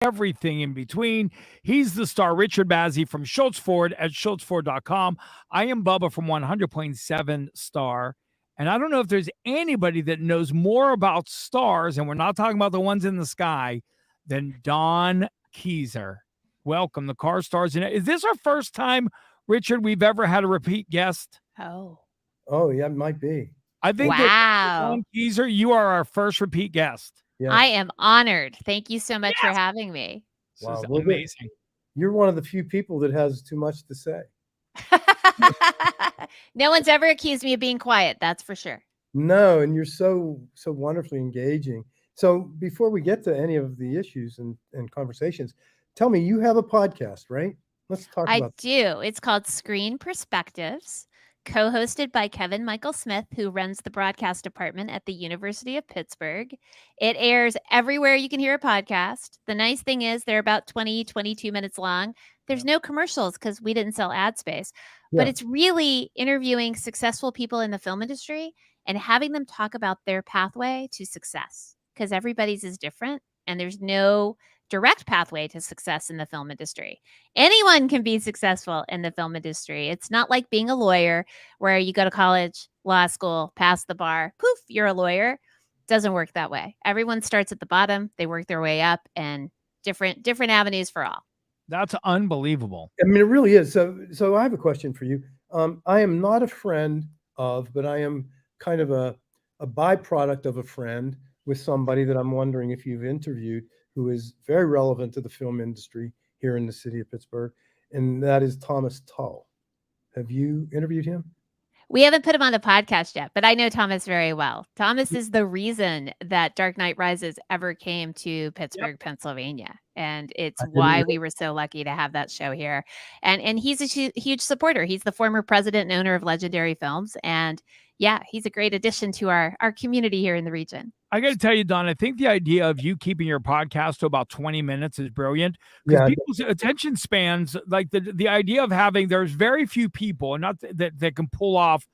everything in between. He's the star, Richard Bazzi from Schultz Ford at schultzford.com. I am Bubba from 100.7 Star. And I don't know if there's anybody that knows more about stars, and we're not talking about the ones in the sky, than Don Keezer. Welcome, the Car Stars. Is this our first time, Richard, we've ever had a repeat guest? Oh, yeah, it might be. I think that Don Keezer, you are our first repeat guest. Yes. I am honored. Thank you so much for having me. Wow, this is amazing. You're one of the few people that has too much to say. No one's ever accused me of being quiet, that's for sure. No, and you're so wonderfully engaging. So before we get to any of the issues and conversations, tell me, you have a podcast, right? Let's talk about I do. It's called Screen Perspectives, co-hosted by Kevin Michael Smith, who runs the broadcast department at the University of Pittsburgh. It airs everywhere you can hear a podcast. The nice thing is they're about 20, 22 minutes long. There's no commercials because we didn't sell ad space. But it's really interviewing successful people in the film industry and having them talk about their pathway to success, because everybody's is different and there's no direct pathway to success in the film industry. Anyone can be successful in the film industry. It's not like being a lawyer where you go to college, law school, pass the bar, poof, you're a lawyer. It doesn't work that way. Everyone starts at the bottom, they work their way up, and different avenues for all. That's unbelievable. I mean, it really is. So I have a question for you. I am not a friend of, but I am kind of a byproduct of a friend with somebody that I'm wondering if you've interviewed, who is very relevant to the film industry here in the city of Pittsburgh, and that is Thomas Tull. Have you interviewed him? We haven't put him on the podcast yet, but I know Thomas very well. Thomas is the reason that Dark Knight Rises ever came to Pittsburgh, Pennsylvania. And it's why we were so lucky to have that show here. And he's a huge supporter. He's the former president and owner of Legendary Films. And yeah, he's a great addition to our community here in the region. I got to tell you, Don, I think the idea of you keeping your podcast to about 20 minutes is brilliant, because people's attention spans, like the idea of having, there's very few people and not that can pull off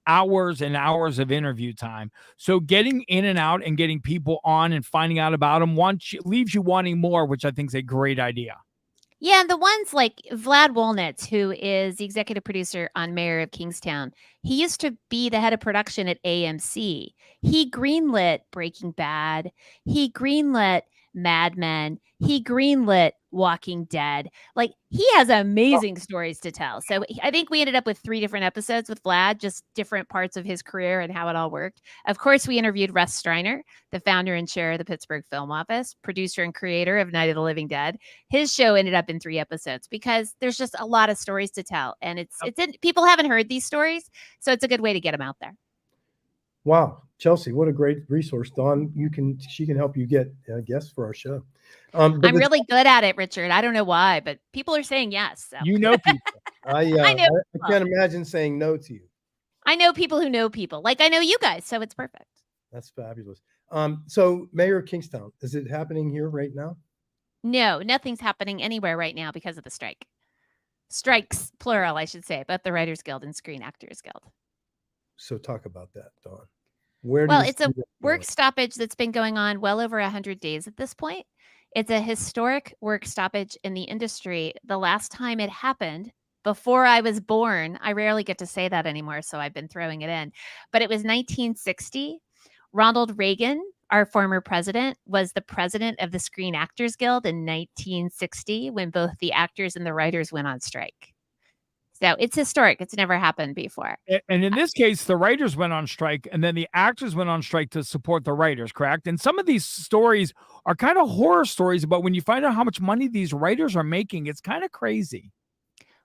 hours and hours of interview time. So getting in and out and getting people on and finding out about them leaves you wanting more, which I think is a great idea. Yeah, and the ones like Vlad Wolnitz, who is the executive producer on Mayor of Kingstown, he used to be the head of production at AMC. He greenlit Breaking Bad. He greenlit Mad Men. He greenlit Walking Dead. Like, he has amazing stories to tell. So I think we ended up with 3 different episodes with Vlad, just different parts of his career and how it all worked. Of course, we interviewed Russ Streiner, the founder and chair of the Pittsburgh Film Office, producer and creator of Night of the Living Dead. His show ended up in 3 episodes because there's just a lot of stories to tell. And people haven't heard these stories, so it's a good way to get them out there. Wow, Chelsea, what a great resource. Dawn, she can help you get guests for our show. I'm really good at it, Richard. I don't know why, but people are saying yes. So. You know people. I can't imagine saying no to you. I know people who know people. Like I know you guys, so it's perfect. That's fabulous. So Mayor of Kingstown, is it happening here right now? No, nothing's happening anywhere right now because of the strike. Strikes, plural, I should say, both the Writers Guild and Screen Actors Guild. So talk about that, Dawn. It's a work stoppage that's been going on well over 100 days at this point. It's a historic work stoppage in the industry. The last time it happened, before I was born, I rarely get to say that anymore, so I've been throwing it in. But it was 1960. Ronald Reagan, our former president, was the president of the Screen Actors Guild in 1960 when both the actors and the writers went on strike. So it's historic. It's never happened before. And in this case, the writers went on strike and then the actors went on strike to support the writers, correct? And some of these stories are kind of horror stories, but when you find out how much money these writers are making, it's kind of crazy.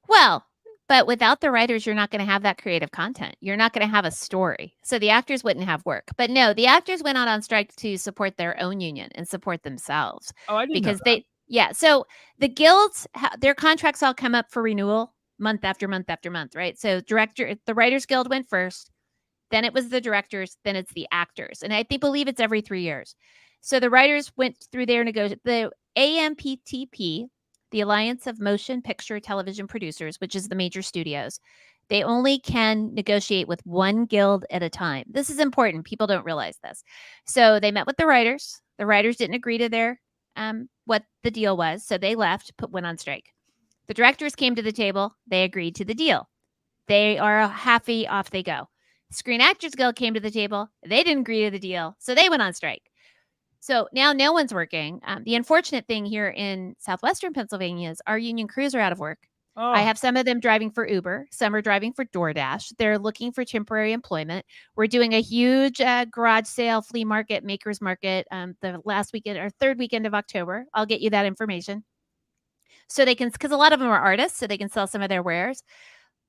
Well, but without the writers, you're not going to have that creative content. You're not going to have a story. So the actors wouldn't have work. But no, the actors went on strike to support their own union and support themselves. Oh, I didn't know that. So the guilds, their contracts all come up for renewal month after month after month, right? So the Writers Guild went first, then it was the directors, then it's the actors. And I believe it's every 3 years. So the writers went through their negotiation. The AMPTP, the Alliance of Motion Picture Television Producers, which is the major studios, they only can negotiate with one guild at a time. This is important. People don't realize this. So they met with the writers. The writers didn't agree to their what the deal was. So they left, went on strike. The directors came to the table. They agreed to the deal. They are happy. Off they go. Screen Actors Guild came to the table. They didn't agree to the deal. So they went on strike. So now no one's working. The unfortunate thing here in southwestern Pennsylvania is our union crews are out of work. Oh. I have some of them driving for Uber. Some are driving for DoorDash. They're looking for temporary employment. We're doing a huge garage sale, flea market, makers market the last weekend or third weekend of October. I'll get you that information. So they can, because a lot of them are artists, so they can sell some of their wares.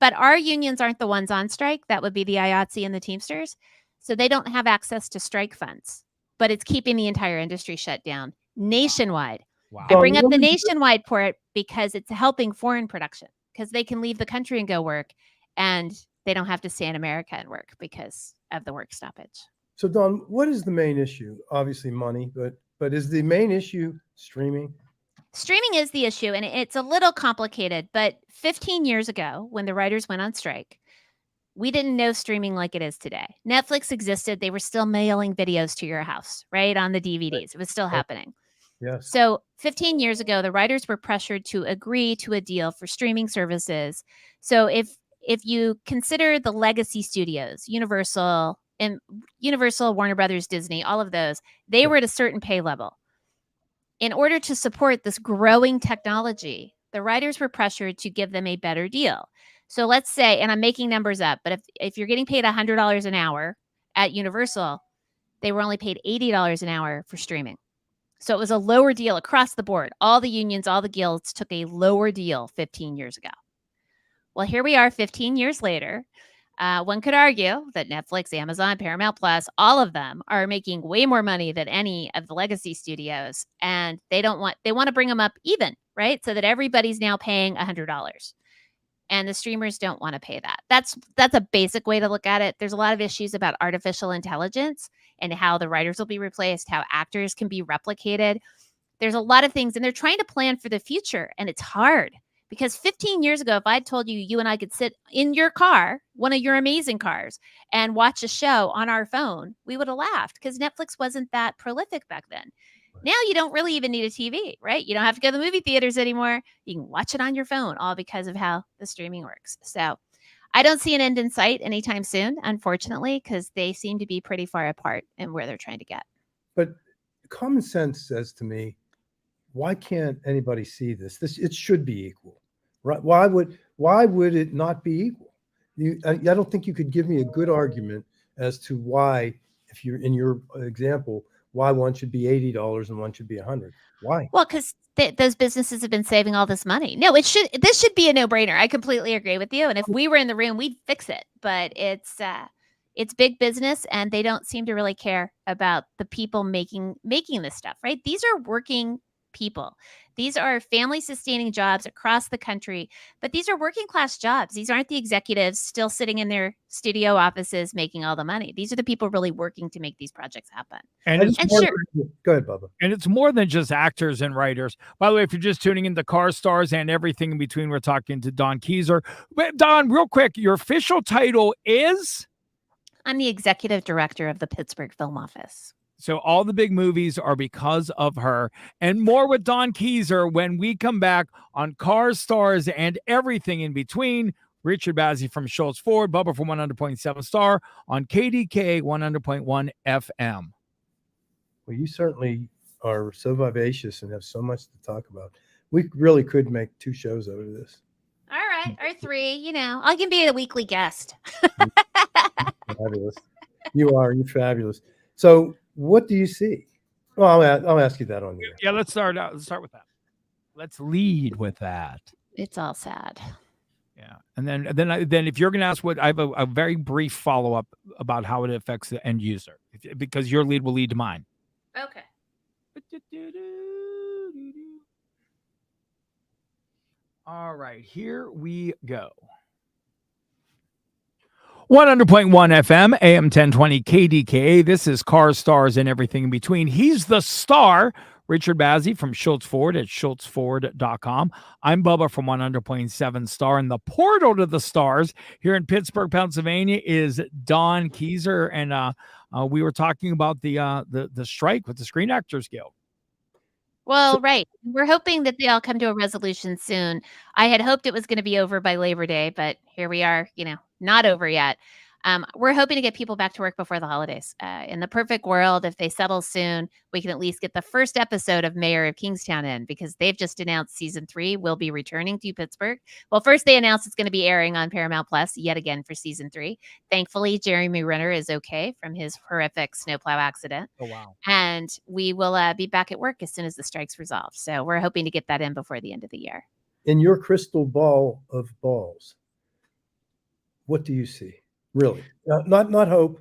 But our unions aren't the ones on strike. That would be the IATSE and the Teamsters. So they don't have access to strike funds. But it's keeping the entire industry shut down nationwide. Wow. I bring up the nationwide part because it's helping foreign production because they can leave the country and go work, and they don't have to stay in America and work because of the work stoppage. So Dawn, what is the main issue? Obviously money, but is the main issue streaming? Streaming is the issue, and it's a little complicated. But 15 years ago, when the writers went on strike, we didn't know streaming like it is today. Netflix existed. They were still mailing videos to your house, right? On the DVDs. It was still happening. Yes. So 15 years ago, the writers were pressured to agree to a deal for streaming services. So if you consider the legacy studios, Universal, Warner Brothers, Disney, all of those, they were at a certain pay level. In order to support this growing technology, the writers were pressured to give them a better deal. So let's say, and I'm making numbers up, but if you're getting paid $100 an hour at Universal, they were only paid $80 an hour for streaming. So it was a lower deal across the board. All the unions, all the guilds took a lower deal 15 years ago. Well, here we are 15 years later. One could argue that Netflix, Amazon, Paramount Plus, all of them are making way more money than any of the legacy studios. And they want to bring them up even, right? So that everybody's now paying $100. And the streamers don't want to pay that. That's a basic way to look at it. There's a lot of issues about artificial intelligence and how the writers will be replaced, how actors can be replicated. There's a lot of things, and they're trying to plan for the future, and it's hard. Because 15 years ago, if I'd told you and I could sit in your car, one of your amazing cars, and watch a show on our phone, we would have laughed because Netflix wasn't that prolific back then. Now you don't really even need a TV, right? You don't have to go to the movie theaters anymore. You can watch it on your phone, all because of how the streaming works. So I don't see an end in sight anytime soon, unfortunately, because they seem to be pretty far apart in where they're trying to get. But common sense says to me, why can't anybody see this? It should be equal, right? Why would it not be equal? I don't think you could give me a good argument as to why, if you're in your example, why one should be $80 and one should be $100. Why? Well, because those businesses have been saving all this money. No, this should be a no-brainer. I completely agree with you. And if we were in the room, we'd fix it. But it's big business, and they don't seem to really care about the people making this stuff, right? These are working people. These are family sustaining jobs across the country, but these are working class jobs. These aren't the executives still sitting in their studio offices making all the money. These are the people really working to make these projects happen. And sure. Go ahead, Bubba. And it's more than just actors and writers. By the way, if you're just tuning in to Car Stars and everything in between, we're talking to Dawn Keezer. But Dawn, real quick, your official title is? I'm the executive director of the Pittsburgh Film Office. So all the big movies are because of her. And more with Dawn Keezer when we come back on Cars, Stars, and everything in between. Richard Bazzi from Schultz Ford, Bubba from 100.7 Star on KDK 100.1 FM. Well, you certainly are so vivacious and have so much to talk about. We really could make 2 shows out of this. All right, or 3, I can be a weekly guest. Fabulous. You're fabulous. So what do you see? Well, I'll ask you that on the air. Yeah, let's start with that. Let's lead with that. It's all sad. Yeah, and then if you're going to ask I have a very brief follow up about how it affects the end user, because your lead will lead to mine. Okay. All right, here we go. 100.1 FM, AM 1020 KDKA. This is Car Stars and everything in between. He's the star, Richard Bazzi from Schultz Ford at schultzford.com. I'm Bubba from 100.7 Star, and the portal to the stars here in Pittsburgh, Pennsylvania is Dawn Keezer, and we were talking about the strike with the Screen Actors Guild. Well, right. We're hoping that they all come to a resolution soon. I had hoped it was gonna be over by Labor Day, but here we are, not over yet. We're hoping to get people back to work before the holidays. In the perfect world, if they settle soon, we can at least get the first episode of Mayor of Kingstown in because they've just announced season 3 will be returning to Pittsburgh. Well, first they announced it's gonna be airing on Paramount Plus yet again for season 3. Thankfully, Jeremy Renner is okay from his horrific snowplow accident. Oh, wow. And we will be back at work as soon as the strike's resolved. So we're hoping to get that in before the end of the year. In your crystal ball of balls, what do you see? Really, not hope,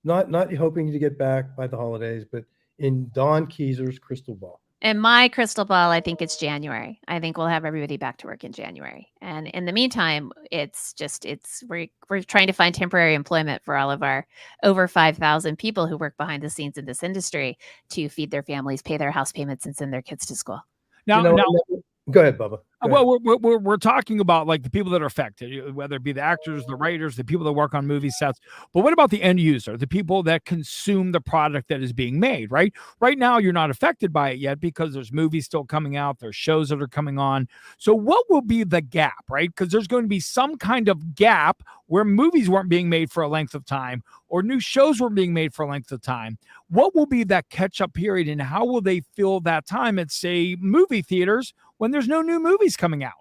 not hoping to get back by the holidays, but in Don Keezer's crystal ball. In my crystal ball, I think it's January. I think we'll have everybody back to work in January. And in the meantime, we're trying to find temporary employment for all of our over 5,000 people who work behind the scenes in this industry to feed their families, pay their house payments, and send their kids to school. Now, Go ahead, Bubba. Well, we're talking about like the people that are affected, whether it be the actors, the writers, the people that work on movie sets. But what about the end user, the people that consume the product that is being made, right? Right now, you're not affected by it yet because there's movies still coming out. There's shows that are coming on. So what will be the gap, right? Because there's going to be some kind of gap where movies weren't being made for a length of time or new shows weren't being made for a length of time. What will be that catch-up period and how will they fill that time at, say, movie theaters when there's no new movies coming out?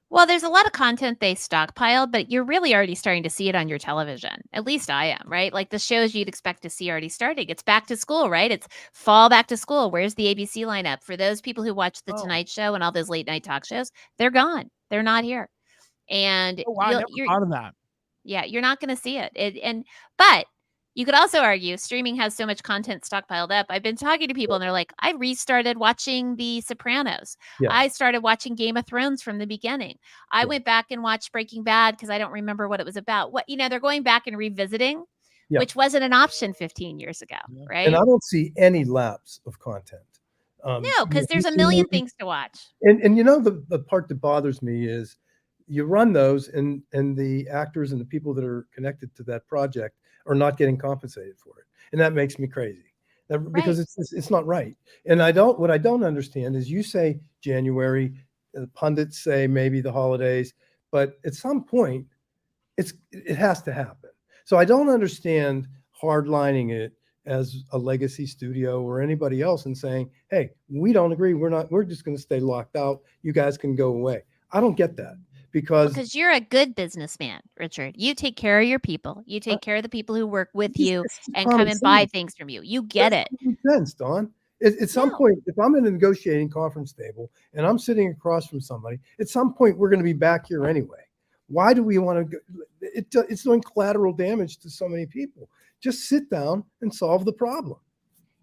Well, there's a lot of content they stockpiled, but you're really already starting to see it on your television. At least I am, right? Like the shows you'd expect to see already starting. It's back to school, right? It's fall back to school. Where's the ABC lineup? For those people who watch The Tonight Show and all those late night talk shows, they're gone. They're not here. And I never thought of that. Yeah, you're not going to see it. But you could also argue streaming has so much content stockpiled up. I've been talking to people and they're like, I restarted watching The Sopranos. Yeah. I started watching Game of Thrones from the beginning. I went back and watched Breaking Bad because I don't remember what it was about. They're going back and revisiting, which wasn't an option 15 years ago, right? And I don't see any lapse of content. No, because there's a million things to watch. And the part that bothers me is you run those and the actors and the people that are connected to that project are not getting compensated for it. And that makes me crazy because it's not right. And what I don't understand is you say January, the pundits say maybe the holidays, but at some point it has to happen. So I don't understand hardlining it as a legacy studio or anybody else and saying, hey, we don't agree. We're just going to stay locked out. You guys can go away. I don't get that. Because you're a good businessman, Richard. You take care of your people. You take care of the people who work with you and come and buy things from you. You get it. Makes sense, Dawn. At some point, if I'm in a negotiating conference table and I'm sitting across from somebody, at some point we're going to be back here anyway. Why do we want to go? It's doing collateral damage to so many people. Just sit down and solve the problem.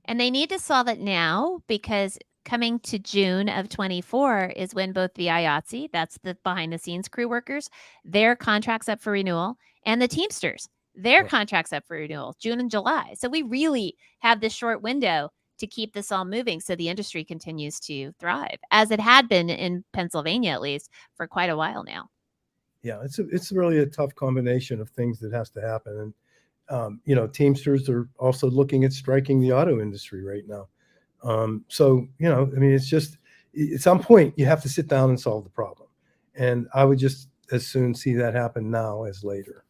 And they need to solve it now because coming to June of 24 is when both the IATSE, that's the behind the scenes crew workers, their contracts up for renewal, and the Teamsters, their contracts up for renewal, June and July. So we really have this short window to keep this all moving so the industry continues to thrive, as it had been in Pennsylvania, at least, for quite a while now. Yeah, it's really a tough combination of things that has to happen. And, Teamsters are also looking at striking the auto industry right now. It's just at some point you have to sit down and solve the problem. And I would just as soon see that happen now as later.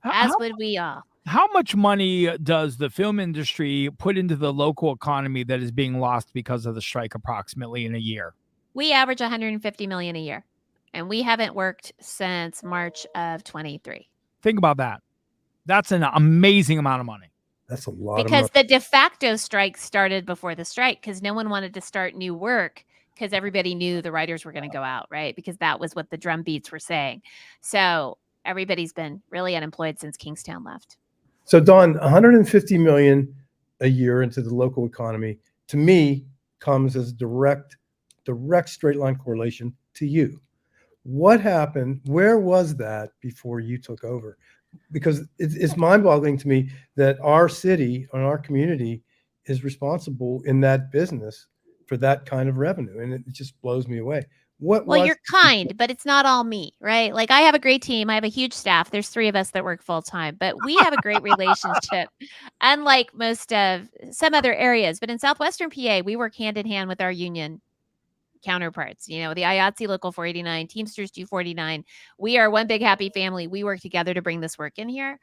As would we all. How much money does the film industry put into the local economy that is being lost because of the strike approximately in a year? We average $150 million a year, and we haven't worked since March of 23. Think about that. That's an amazing amount of money. That's a lot because of money. The de facto strike started before the strike because no one wanted to start new work because everybody knew the writers were going to go out, right? Because that was what the drum beats were saying. So everybody's been really unemployed since Kingstown left. So Dawn, $150 million a year into the local economy, to me, comes as direct straight line correlation to you. What happened? Where was that before you took over? Because it's mind-boggling to me that our city and our community is responsible in that business for that kind of revenue. And it just blows me away. You're kind, but it's not all me, right? Like I have a great team. I have a huge staff. There's 3 of us that work full time, but we have a great relationship, unlike most of some other areas. But in Southwestern PA, we work hand in hand with our union counterparts. You know, the IATSE Local 489, Teamsters 249. We are one big happy family. We work together to bring this work in here.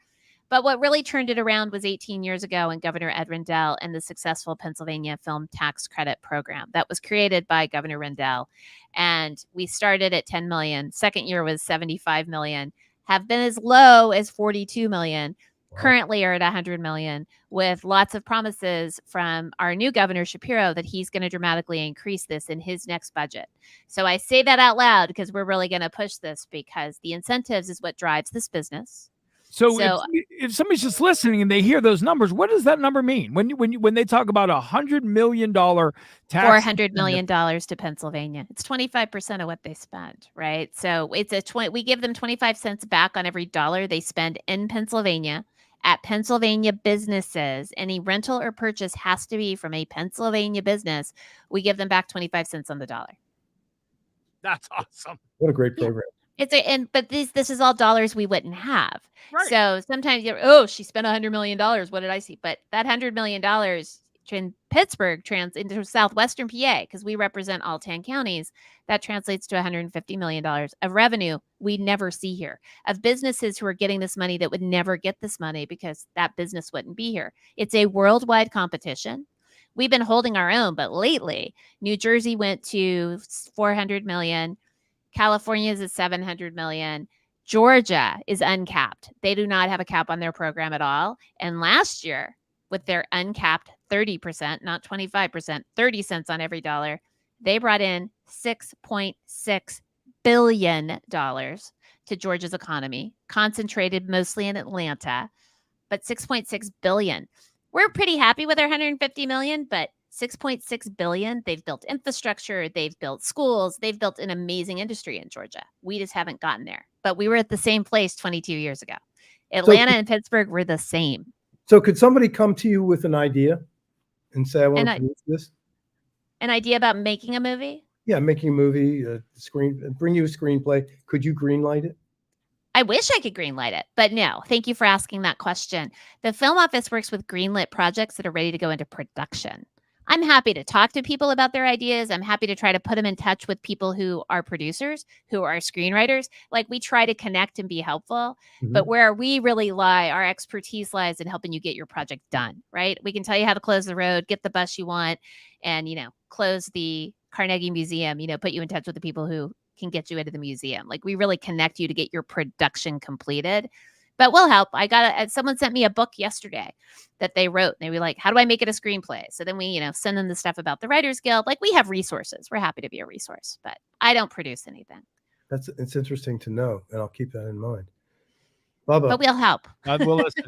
But what really turned it around was 18 years ago when Governor Ed Rendell and the successful Pennsylvania Film Tax Credit Program that was created by Governor Rendell. And we started at 10 million. Second year was 75 million, have been as low as 42 million. Wow. Currently are at 100 million, with lots of promises from our new Governor Shapiro that he's going to dramatically increase this in his next budget. So I say that out loud because we're really going to push this, because the incentives is what drives this business. So if somebody's just listening and they hear those numbers, what does that number mean? When they talk about $100 million tax, $400 million to Pennsylvania, it's 25% of what they spend, right? So it's we give them 25 cents back on every dollar they spend in Pennsylvania at Pennsylvania businesses. Any rental or purchase has to be from a Pennsylvania business. We give them back 25 cents on the dollar. That's awesome. What a great program. But this is all dollars we wouldn't have. Right. So sometimes she spent $100 million. What did I see? But that $100 million in Pittsburgh into southwestern PA, because we represent all 10 counties, that translates to $150 million of revenue we never see here, of businesses who are getting this money that would never get this money because that business wouldn't be here. It's a worldwide competition. We've been holding our own, but lately New Jersey went to 400 million. California is at 700 million. Georgia is uncapped. They do not have a cap on their program at all. And last year, with their uncapped 30%, not 25%, 30 cents on every dollar, they brought in $6.6 billion to Georgia's economy, concentrated mostly in Atlanta, but $6.6 billion. We're pretty happy with our $150 million, but $6.6 billion. They've built infrastructure. They've built schools. They've built an amazing industry in Georgia. We just haven't gotten there. But we were at the same place 22 years ago. Atlanta and Pittsburgh were the same. So could somebody come to you with an idea and say, I want to produce this? An idea about making a movie? Yeah, making a movie, bring you a screenplay. Could you greenlight it? I wish I could greenlight it, but no. Thank you for asking that question. The film office works with greenlit projects that are ready to go into production. I'm happy to talk to people about their ideas. I'm happy to try to put them in touch with people who are producers, who are screenwriters. Like, we try to connect and be helpful. Mm-hmm. But where we really lie, our expertise lies in helping you get your project done, right? We can tell you how to close the road, get the bus you want, and, close the Carnegie Museum, put you in touch with the people who can get you into the museum. Like, we really connect you to get your production completed. But we'll help. Someone sent me a book yesterday that they wrote. They were like, how do I make it a screenplay? So then we, send them the stuff about the Writers Guild. Like, we have resources. We're happy to be a resource, but I don't produce anything. It's interesting to know, and I'll keep that in mind. Bubba. But we'll help. God will listen.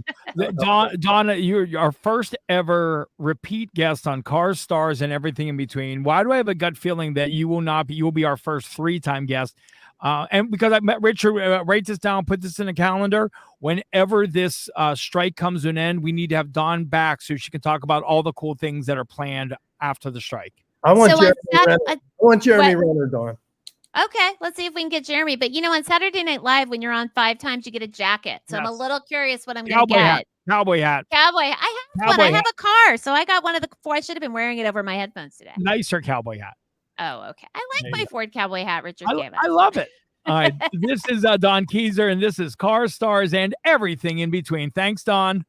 Donna, you're our first ever repeat guest on Cars, Stars, and Everything in Between. Why do I have a gut feeling that you will be our first 3-time guest? And because I met Richard, write this down, put this in a calendar. Whenever this strike comes to an end, we need to have Dawn back so she can talk about all the cool things that are planned after the strike. I want Jeremy Renner, Dawn. Okay, let's see if we can get Jeremy. But on Saturday Night Live, when you're on 5 times, you get a jacket. So yes. I'm a little curious what I'm going to get. Cowboy hat. I have one. I have a car, so I got one of the 4. I should have been wearing it over my headphones today. Nicer cowboy hat. Oh, okay. I like my Ford cowboy hat Richard gave us. I love it. All right. This is Don Keezer, and this is Cars, Stars, and Everything in Between. Thanks, Don.